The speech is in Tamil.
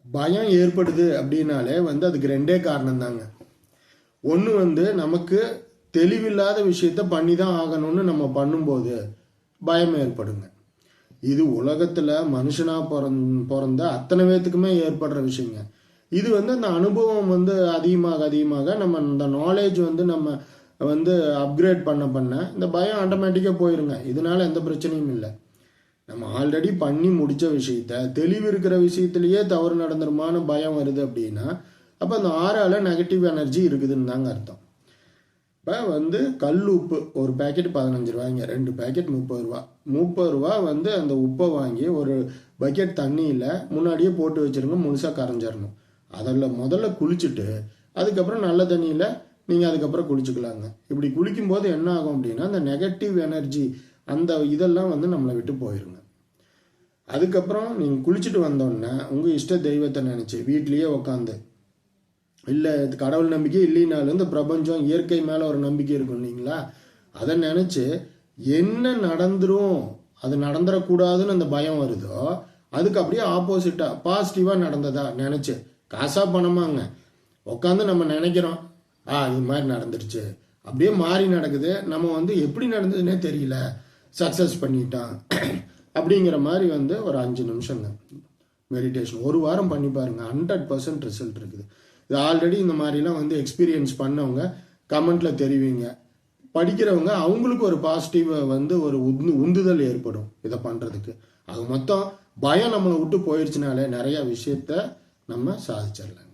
பயம் ஏற்படுது அப்படின்னாலே அதுக்கு ரெண்டே காரணம் தாங்க. ஒன்று நமக்கு தெளிவில்லாத விஷயத்த பண்ணி தான் ஆகணும்னு நம்ம பண்ணும்போது பயம் ஏற்படுங்க. இது உலகத்தில் மனுஷனாக பிறந்த அத்தனை பேத்துக்குமே ஏற்படுற விஷயங்க. இது அந்த அனுபவம் அதிகமாக நம்ம இந்த நாலேஜ் நம்ம அப்கிரேட் பண்ண இந்த பயம் ஆட்டோமேட்டிக்காக போயிருங்க. இதனால எந்த பிரச்சனையும் இல்லை. நம்ம ஆல்ரெடி பண்ணி முடித்த விஷயத்த தெளிவு இருக்கிற விஷயத்துலையே தவறு நடந்துருமான பயம் வருது அப்படின்னா அப்போ அந்த ஆறால நெகட்டிவ் எனர்ஜி இருக்குதுன்னு தாங்க அர்த்தம். இப்போ கல் உப்பு ஒரு பேக்கெட் 15 ரூபாய்ங்க, 2 பேக்கெட் 30 ரூபா. 30 ரூபா அந்த உப்பை வாங்கி ஒரு பக்கெட் தண்ணியில் முன்னாடியே போட்டு வச்சுருங்க, முழுசாக கரைஞ்சிடணும். அதில் முதல்ல குளிச்சுட்டு அதுக்கப்புறம் நல்ல தண்ணியில் நீங்கள் அதுக்கப்புறம் குளிச்சுக்கலாங்க. இப்படி குளிக்கும்போது என்ன ஆகும் அப்படின்னா அந்த நெகட்டிவ் எனர்ஜி அந்த இதெல்லாம் நம்மளை விட்டு போயிருங்க. அதுக்கப்புறம் நீங்கள் குளிச்சுட்டு வந்தோடனே உங்கள் இஷ்ட தெய்வத்தை நினச்சி வீட்லேயே உக்காந்து, இல்லை கடவுள் நம்பிக்கை இல்லைனாலும் இந்த பிரபஞ்சம் இயற்கை மேலே ஒரு நம்பிக்கை இருக்கும் இல்லைங்களா, அதை நினச்சி என்ன நடந்துரும் அது நடந்துடக்கூடாதுன்னு அந்த பயம் வருதோ அதுக்கு அப்படியே ஆப்போசிட்டாக பாசிட்டிவாக நடந்ததா நினச்சி காசா பணமாங்க உட்காந்து நம்ம நினைக்கிறோம், இது மாதிரி நடந்துருச்சு, அப்படியே மாறி நடக்குது, நம்ம எப்படி நடந்ததுன்னே தெரியல, சக்ஸஸ் பண்ணிட்டான் அப்படிங்கிற மாதிரி ஒரு 5 நிமிஷங்க மெடிடேஷன் 1 வாரம் பண்ணி பாருங்க. 100% ரிசல்ட் இருக்குது. இது ஆல்ரெடி இந்த மாதிரிலாம் எக்ஸ்பீரியன்ஸ் பண்ணவங்க கமெண்ட்ல தெரிவிங்க. படிக்கிறவங்க அவங்களுக்கு ஒரு பாசிட்டிவ் ஒரு உந்துதல் ஏற்படும் இதை பண்றதுக்கு. அது மொத்தம் பயம் நம்மளை விட்டு போயிடுச்சுனாலே நிறைய விஷயத்த நம்ம சாதிச்சிடலாம்.